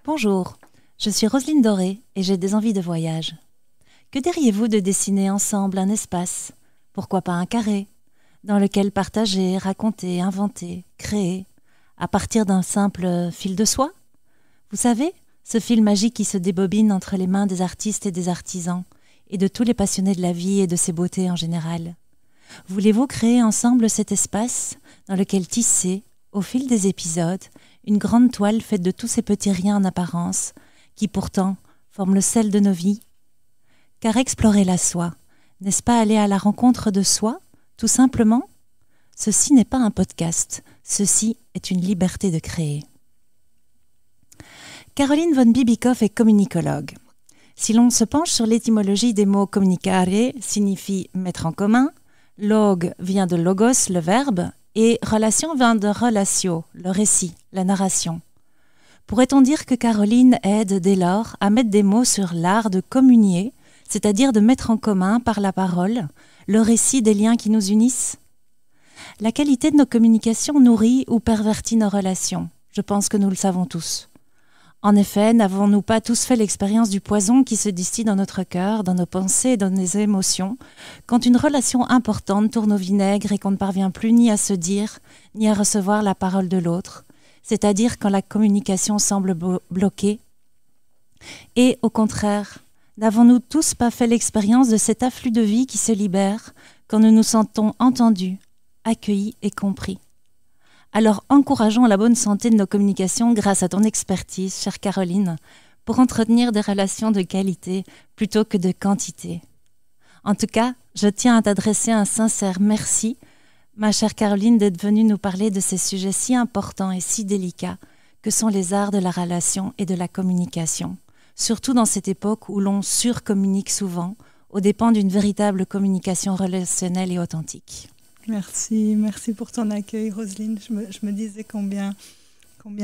Bonjour, je suis Roselyne Doré et j'ai des envies de voyage. Que diriez-vous de dessiner ensemble un espace, pourquoi pas un carré, dans lequel partager, raconter, inventer, créer, à partir d'un simple fil de soie? Vous savez, ce fil magique qui se débobine entre les mains des artistes et des artisans, et de tous les passionnés de la vie et de ses beautés en général. Voulez-vous créer ensemble cet espace dans lequel tisser, au fil des épisodes, une grande toile faite de tous ces petits riens en apparence, qui pourtant forment le sel de nos vies? Car explorer la soi, n'est-ce pas aller à la rencontre de soi, tout simplement? Ceci n'est pas un podcast, ceci est une liberté de créer. Caroline von Bibikoff est communicologue. Si l'on se penche sur l'étymologie des mots communicare, signifie mettre en commun, log vient de logos, le verbe, et relation vient de relatio, le récit, la narration. Pourrait-on dire que Caroline aide dès lors à mettre des mots sur l'art de communier, c'est-à-dire de mettre en commun par la parole le récit des liens qui nous unissent? La qualité de nos communications nourrit ou pervertit nos relations. Je pense que nous le savons tous. En effet, n'avons-nous pas tous fait l'expérience du poison qui se distille dans notre cœur, dans nos pensées et dans nos émotions, quand une relation importante tourne au vinaigre et qu'on ne parvient plus ni à se dire, ni à recevoir la parole de l'autre, c'est-à-dire quand la communication semble bloquée? Et au contraire, n'avons-nous tous pas fait l'expérience de cet afflux de vie qui se libère quand nous nous sentons entendus, accueillis et compris? Alors encourageons la bonne santé de nos communications grâce à ton expertise, chère Caroline, pour entretenir des relations de qualité plutôt que de quantité. En tout cas, je tiens à t'adresser un sincère merci, ma chère Caroline, d'être venue nous parler de ces sujets si importants et si délicats que sont les arts de la relation et de la communication, surtout dans cette époque où l'on surcommunique souvent, aux dépens d'une véritable communication relationnelle et authentique. Merci pour ton accueil, Roselyne. Je me disais combien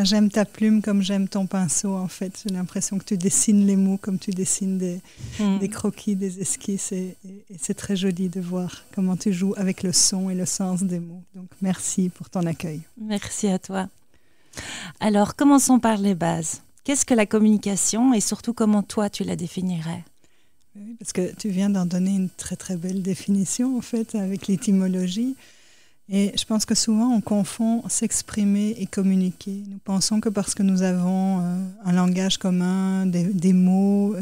j'aime ta plume, comme j'aime ton pinceau, en fait. J'ai l'impression que tu dessines les mots comme tu dessines des croquis, des esquisses, et c'est très joli de voir comment tu joues avec le son et le sens des mots. Donc, merci pour ton accueil. Merci à toi. Alors, commençons par les bases. Qu'est-ce que la communication et surtout comment toi tu la définirais? Oui, parce que tu viens d'en donner une très très belle définition en fait avec l'étymologie, et je pense que souvent on confond s'exprimer et communiquer. Nous pensons que parce que nous avons un langage commun, des mots,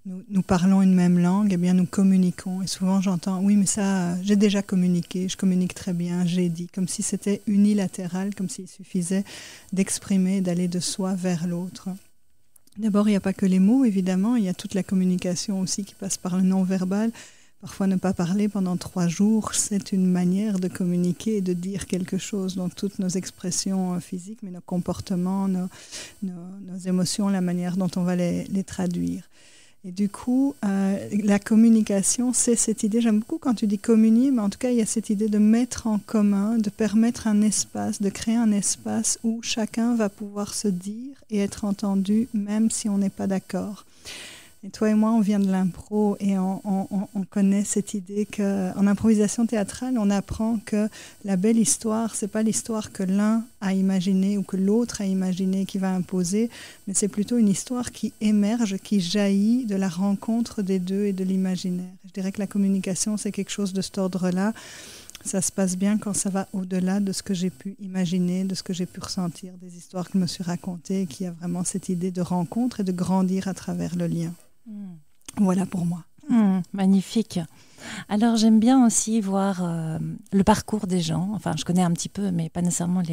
nous parlons une même langue, eh bien nous communiquons. Et souvent j'entends oui mais ça j'ai déjà communiqué, je communique très bien, j'ai dit, comme si c'était unilatéral, comme s'il suffisait d'exprimer, d'aller de soi vers l'autre. D'abord, il n'y a pas que les mots, évidemment, il y a toute la communication aussi qui passe par le non-verbal. Parfois, ne pas parler pendant 3 jours, c'est une manière de communiquer et de dire quelque chose. Donc, toutes nos expressions physiques, mais nos comportements, nos émotions, la manière dont on va les traduire. Et du coup, la communication, c'est cette idée, j'aime beaucoup quand tu dis communier, mais en tout cas, il y a cette idée de mettre en commun, de permettre un espace, de créer un espace où chacun va pouvoir se dire et être entendu, même si on n'est pas d'accord. Et toi et moi, on vient de l'impro et on connaît cette idée qu'en improvisation théâtrale, on apprend que la belle histoire, c'est pas l'histoire que l'un a imaginée ou que l'autre a imaginée qui va imposer, mais c'est plutôt une histoire qui émerge, qui jaillit de la rencontre des deux et de l'imaginaire. Je dirais que la communication, c'est quelque chose de cet ordre-là. Ça se passe bien quand ça va au-delà de ce que j'ai pu imaginer, de ce que j'ai pu ressentir, des histoires que je me suis racontées, qui a vraiment cette idée de rencontre et de grandir à travers le lien. Voilà pour moi. Magnifique. Alors j'aime bien aussi voir le parcours des gens. Enfin, je connais un petit peu, mais pas nécessairement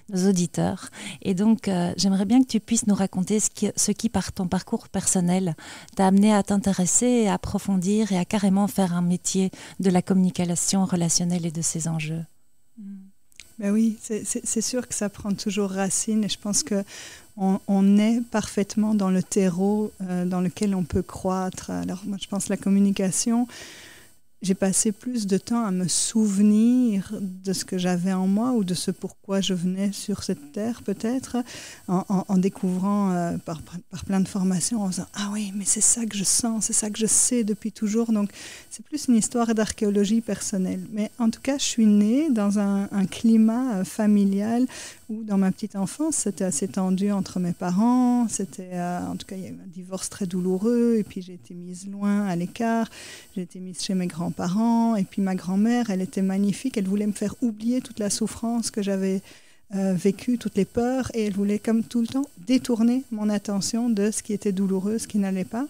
nos auditeurs. Et donc, j'aimerais bien que tu puisses nous raconter ce qui, par ton parcours personnel, t'a amené à t'intéresser, à approfondir et à carrément faire un métier de la communication relationnelle et de ses enjeux. Ben oui, c'est sûr que ça prend toujours racine, et je pense qu'on est parfaitement dans le terreau dans lequel on peut croître. Alors moi je pense que la communication, j'ai passé plus de temps à me souvenir de ce que j'avais en moi ou de ce pourquoi je venais sur cette terre peut-être, en découvrant par plein de formations, en disant « Ah oui, mais c'est ça que je sens, c'est ça que je sais depuis toujours ». Donc c'est plus une histoire d'archéologie personnelle. Mais en tout cas, je suis née dans un climat familial où dans ma petite enfance, c'était assez tendu entre mes parents. C'était, en tout cas, il y a eu un divorce très douloureux. Et puis, j'ai été mise loin, à l'écart. J'ai été mise chez mes grands-parents. Et puis, ma grand-mère, elle était magnifique. Elle voulait me faire oublier toute la souffrance que j'avais vécue, toutes les peurs. Et elle voulait, comme tout le temps, détourner mon attention de ce qui était douloureux, ce qui n'allait pas.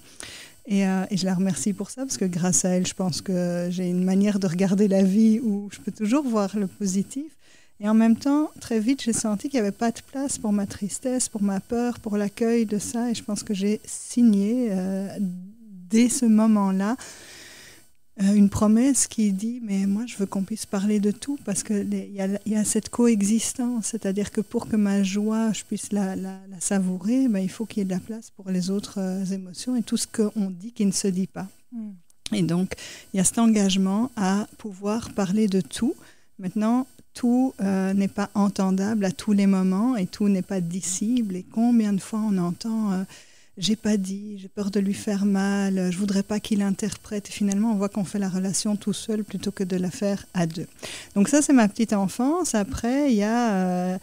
Et je la remercie pour ça, parce que grâce à elle, je pense que j'ai une manière de regarder la vie où je peux toujours voir le positif. Et en même temps, très vite, j'ai senti qu'il n'y avait pas de place pour ma tristesse, pour ma peur, pour l'accueil de ça. Et je pense que j'ai signé, dès ce moment-là, une promesse qui dit « mais moi, je veux qu'on puisse parler de tout » parce qu'il y a cette coexistence. C'est-à-dire que pour que ma joie, je puisse la savourer, ben, il faut qu'il y ait de la place pour les autres émotions et tout ce qu'on dit qui ne se dit pas. Et donc, il y a cet engagement à pouvoir parler de tout. Maintenant, tout n'est pas entendable à tous les moments et tout n'est pas dissible. Et combien de fois on entend j'ai pas dit, j'ai peur de lui faire mal, je voudrais pas qu'il interprète. Et finalement, on voit qu'on fait la relation tout seul plutôt que de la faire à deux. Donc ça, c'est ma petite enfance. Après, il y a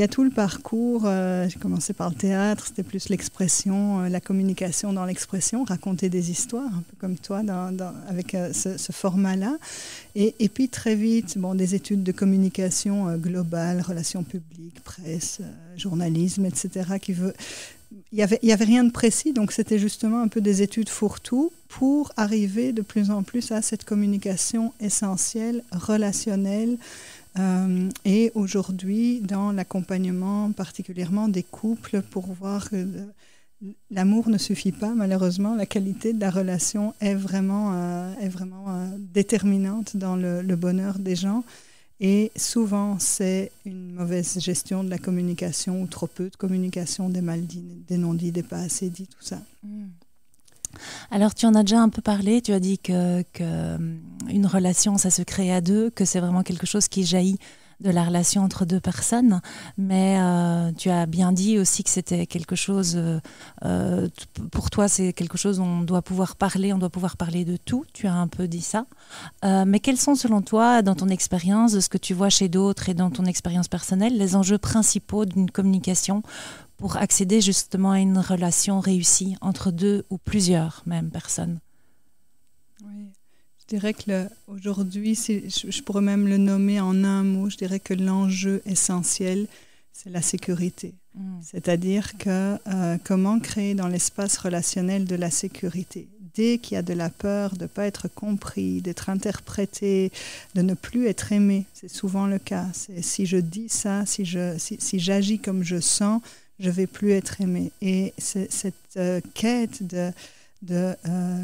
tout le parcours. J'ai commencé par le théâtre, c'était plus l'expression, la communication dans l'expression, raconter des histoires, un peu comme toi, avec ce format-là. Et puis très vite, des études de communication globale, relations publiques, presse, journalisme, etc. Il y avait rien de précis, donc c'était justement un peu des études fourre-tout pour arriver de plus en plus à cette communication essentielle, relationnelle, et aujourd'hui dans l'accompagnement particulièrement des couples pour voir que l'amour ne suffit pas, malheureusement, la qualité de la relation est vraiment déterminante dans le bonheur des gens. Et souvent, c'est une mauvaise gestion de la communication ou trop peu de communication, des mal dits, des non-dits, des pas assez dits, tout ça. Alors, tu en as déjà un peu parlé, tu as dit que une relation, ça se crée à deux, que c'est vraiment quelque chose qui jaillit de la relation entre deux personnes, mais tu as bien dit aussi que c'était quelque chose, pour toi c'est quelque chose où on doit pouvoir parler de tout, tu as un peu dit ça, mais quels sont selon toi, dans ton expérience, de ce que tu vois chez d'autres et dans ton expérience personnelle, les enjeux principaux d'une communication pour accéder justement à une relation réussie entre deux ou plusieurs même personnes? Oui. Je dirais que aujourd'hui, je pourrais même le nommer en un mot, je dirais que l'enjeu essentiel, c'est la sécurité. C'est-à-dire que comment créer dans l'espace relationnel de la sécurité. Dès qu'il y a de la peur de ne pas être compris, d'être interprété, de ne plus être aimé, c'est souvent le cas. C'est, si je dis ça, si j'agis comme je sens, je ne vais plus être aimé. Et cette quête de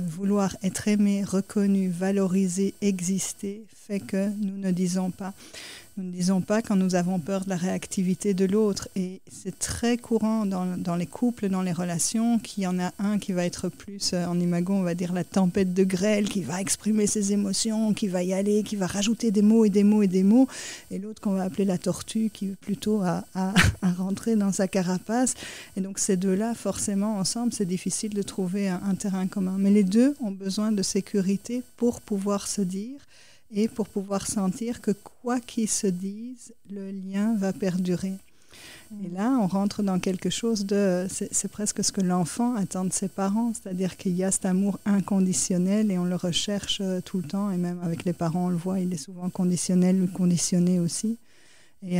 vouloir être aimé, reconnu, valorisé, exister, fait que nous ne disons pas. Nous ne disons pas quand nous avons peur de la réactivité de l'autre. Et c'est très courant dans les couples, dans les relations, qu'il y en a un qui va être plus, en imago, on va dire la tempête de grêle, qui va exprimer ses émotions, qui va y aller, qui va rajouter des mots et des mots et des mots. Et l'autre qu'on va appeler la tortue, qui veut plutôt à rentrer dans sa carapace. Et donc ces deux-là, forcément, ensemble, c'est difficile de trouver un terrain commun. Mais les deux ont besoin de sécurité pour pouvoir se dire et pour pouvoir sentir que quoi qu'ils se disent, le lien va perdurer. Et là, on rentre dans quelque chose c'est presque ce que l'enfant attend de ses parents, c'est-à-dire qu'il y a cet amour inconditionnel et on le recherche tout le temps, et même avec les parents, on le voit, il est souvent conditionnel ou conditionné aussi. Et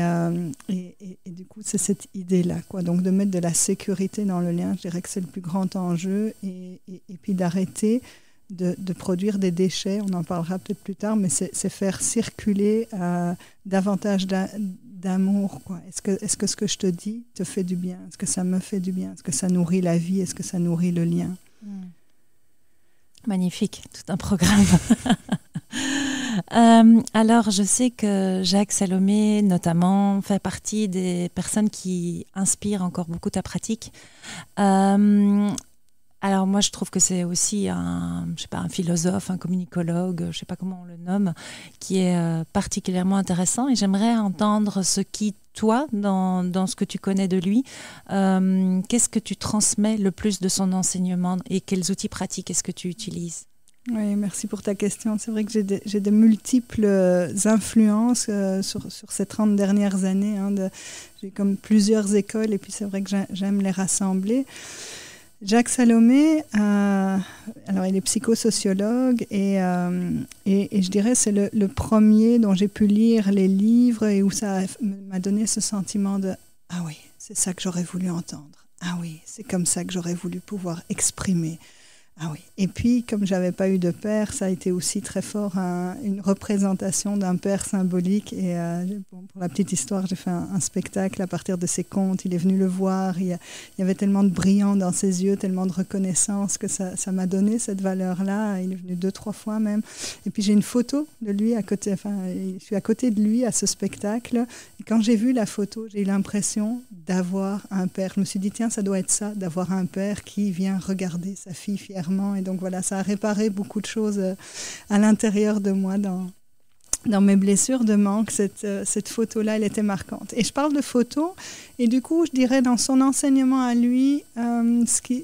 du coup, c'est cette idée-là, quoi. Donc, de mettre de la sécurité dans le lien, je dirais que c'est le plus grand enjeu, et puis d'arrêter de produire des déchets, on en parlera peut-être plus tard, mais c'est faire circuler davantage d'amour, quoi. Est-ce que ce que je te dis te fait du bien? Est-ce que ça me fait du bien? Est-ce que ça nourrit la vie? Est-ce que ça nourrit le lien? Magnifique, tout un programme. Alors, je sais que Jacques Salomé, notamment, fait partie des personnes qui inspirent encore beaucoup ta pratique. Alors moi, je trouve que c'est aussi un philosophe, un communicologue, je ne sais pas comment on le nomme, qui est particulièrement intéressant. Et j'aimerais entendre ce qui, toi, dans ce que tu connais de lui, qu'est-ce que tu transmets le plus de son enseignement et quels outils pratiques est-ce que tu utilises? Oui, merci pour ta question. C'est vrai que j'ai de multiples influences sur ces 30 dernières années. J'ai comme plusieurs écoles et puis c'est vrai que j'aime les rassembler. Jacques Salomé, alors il est psychosociologue et je dirais c'est le premier dont j'ai pu lire les livres et où ça m'a donné ce sentiment de « Ah oui, c'est ça que j'aurais voulu entendre. Ah oui, c'est comme ça que j'aurais voulu pouvoir exprimer. » Ah oui. Et puis, comme j'avais pas eu de père, ça a été aussi très fort une représentation d'un père symbolique. Et pour la petite histoire, j'ai fait un spectacle à partir de ses contes. Il est venu le voir. Il y avait tellement de brillant dans ses yeux, tellement de reconnaissance que ça m'a donné cette valeur-là. Il est venu 2-3 fois même. Et puis j'ai une photo de lui à côté. Enfin, je suis à côté de lui à ce spectacle. Et quand j'ai vu la photo, j'ai eu l'impression d'avoir un père. Je me suis dit tiens, ça doit être ça, d'avoir un père qui vient regarder sa fille fièrement. Et donc voilà, ça a réparé beaucoup de choses à l'intérieur de moi dans mes blessures de manque. Cette photo-là, elle était marquante. Et je parle de photo, et du coup, je dirais dans son enseignement à lui, ce qui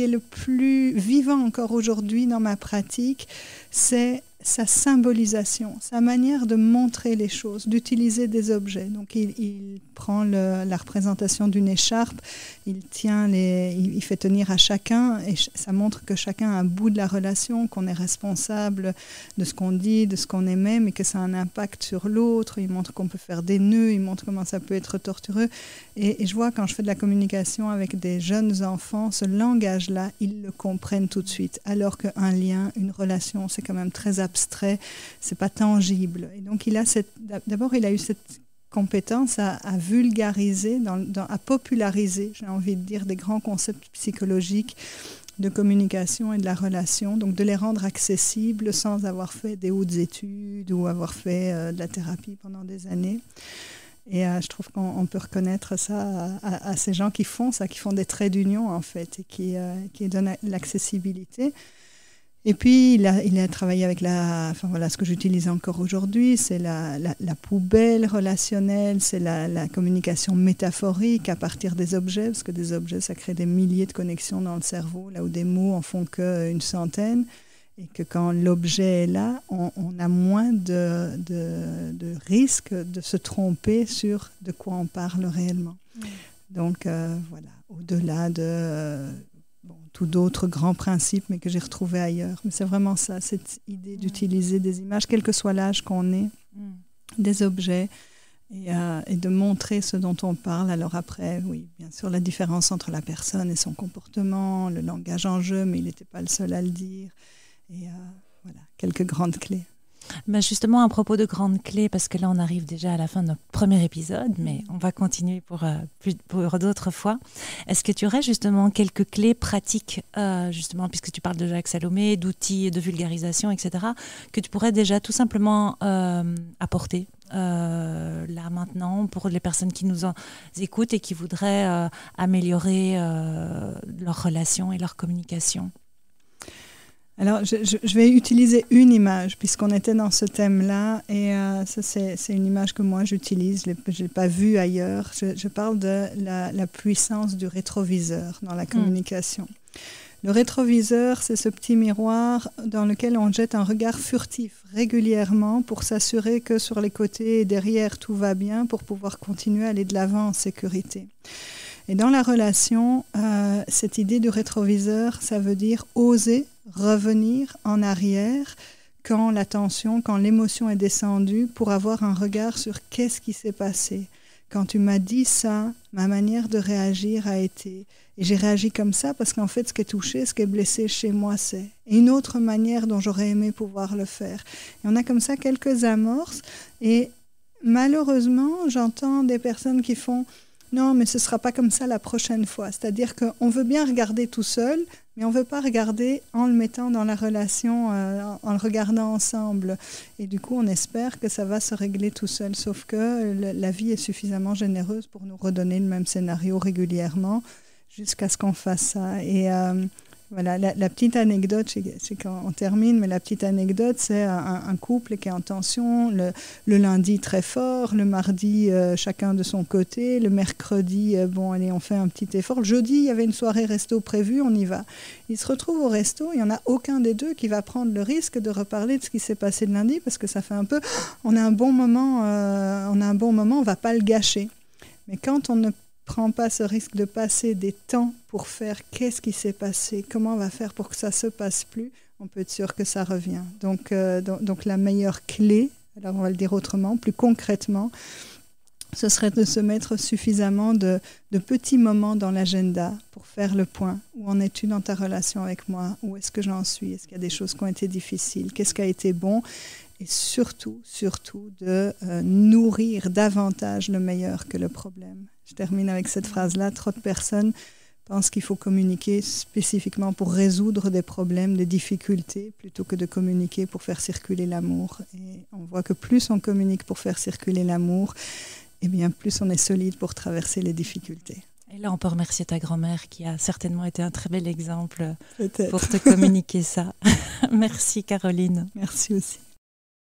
est le plus vivant encore aujourd'hui dans ma pratique, c'est sa symbolisation, sa manière de montrer les choses, d'utiliser des objets. Donc il prend la représentation d'une écharpe, il fait tenir à chacun et ça montre que chacun a un bout de la relation, qu'on est responsable de ce qu'on dit, de ce qu'on émet, mais que ça a un impact sur l'autre. Il montre qu'on peut faire des nœuds, il montre comment ça peut être tortureux. Et je vois quand je fais de la communication avec des jeunes enfants, ce langage-là, ils le comprennent tout de suite, alors qu'un lien, une relation, c'est quand même très abstrait, c'est pas tangible. Et donc il a eu cette compétence à vulgariser, à populariser, j'ai envie de dire, des grands concepts psychologiques de communication et de la relation, donc de les rendre accessibles sans avoir fait des hautes études ou avoir fait de la thérapie pendant des années. Et je trouve qu'on peut reconnaître ça à ces gens qui font ça, qui font des traits d'union en fait, et qui donnent l'accessibilité. Et puis, il a travaillé avec ce que j'utilise encore aujourd'hui, c'est la poubelle relationnelle, c'est la communication métaphorique à partir des objets, parce que des objets, ça crée des milliers de connexions dans le cerveau, là où des mots en font qu'une centaine, et que quand l'objet est là, on a moins de risque de se tromper sur de quoi on parle réellement. Donc, voilà, au-delà de... tout d'autres grands principes, mais que j'ai retrouvés ailleurs. Mais c'est vraiment ça, cette idée d'utiliser des images, quel que soit l'âge qu'on est, des objets, et de montrer ce dont on parle. Alors après, oui, bien sûr, la différence entre la personne et son comportement, le langage en jeu, mais il n'était pas le seul à le dire. Et voilà, quelques grandes clés. Ben justement, à propos de grandes clés, parce que là, on arrive déjà à la fin de notre premier épisode, mais on va continuer pour d'autres fois. Est-ce que tu aurais justement quelques clés pratiques, justement, puisque tu parles de Jacques Salomé, d'outils de vulgarisation, etc., que tu pourrais déjà tout simplement apporter là maintenant pour les personnes qui nous écoutent et qui voudraient améliorer leur relation et leur communication? Alors, je vais utiliser une image, puisqu'on était dans ce thème-là, et ça, c'est une image que moi, j'utilise, je ne l'ai pas vue ailleurs. Je parle de la puissance du rétroviseur dans la communication. Le rétroviseur, c'est ce petit miroir dans lequel on jette un regard furtif régulièrement pour s'assurer que sur les côtés et derrière, tout va bien pour pouvoir continuer à aller de l'avant en sécurité. Et dans la relation, cette idée du rétroviseur, ça veut dire oser revenir en arrière quand la tension, quand l'émotion est descendue, pour avoir un regard sur qu'est-ce qui s'est passé. Quand tu m'as dit ça, ma manière de réagir a été... Et j'ai réagi comme ça parce qu'en fait, ce qui est touché, ce qui est blessé chez moi, c'est... Et une autre manière dont j'aurais aimé pouvoir le faire. Et on a comme ça quelques amorces. Et malheureusement, j'entends des personnes qui font... Non, mais ce ne sera pas comme ça la prochaine fois. C'est-à-dire qu'on veut bien regarder tout seul, mais on ne veut pas regarder en le mettant dans la relation, en le regardant ensemble. Et du coup, on espère que ça va se régler tout seul. Sauf que la vie est suffisamment généreuse pour nous redonner le même scénario régulièrement jusqu'à ce qu'on fasse ça. Et Voilà, la petite anecdote, c'est quand on termine, mais la petite anecdote, c'est un couple qui est en tension, le lundi très fort, le mardi chacun de son côté, le mercredi, bon allez, on fait un petit effort. Le jeudi, il y avait une soirée resto prévue, on y va. Ils se retrouvent au resto, il n'y en a aucun des deux qui va prendre le risque de reparler de ce qui s'est passé le lundi, parce que ça fait un peu, on a un bon moment, on ne va pas le gâcher. Mais quand on ne prend pas ce risque de passer des temps pour faire qu'est-ce qui s'est passé, comment on va faire pour que ça ne se passe plus, on peut être sûr que ça revient. Donc la meilleure clé, alors on va le dire autrement, plus concrètement, ce serait de se mettre suffisamment de petits moments dans l'agenda pour faire le point. Où en es-tu dans ta relation avec moi? Où est-ce que j'en suis? Est-ce qu'il y a des choses qui ont été difficiles? Qu'est-ce qui a été bon? Et surtout de nourrir davantage le meilleur que le problème. Je termine avec cette phrase-là. Trop de personnes pensent qu'il faut communiquer spécifiquement pour résoudre des problèmes, des difficultés, plutôt que de communiquer pour faire circuler l'amour. Et on voit que plus on communique pour faire circuler l'amour, eh bien plus on est solide pour traverser les difficultés. Et là, on peut remercier ta grand-mère qui a certainement été un très bel exemple Peut-être. pour te communiquer ça. Merci Caroline. Merci aussi.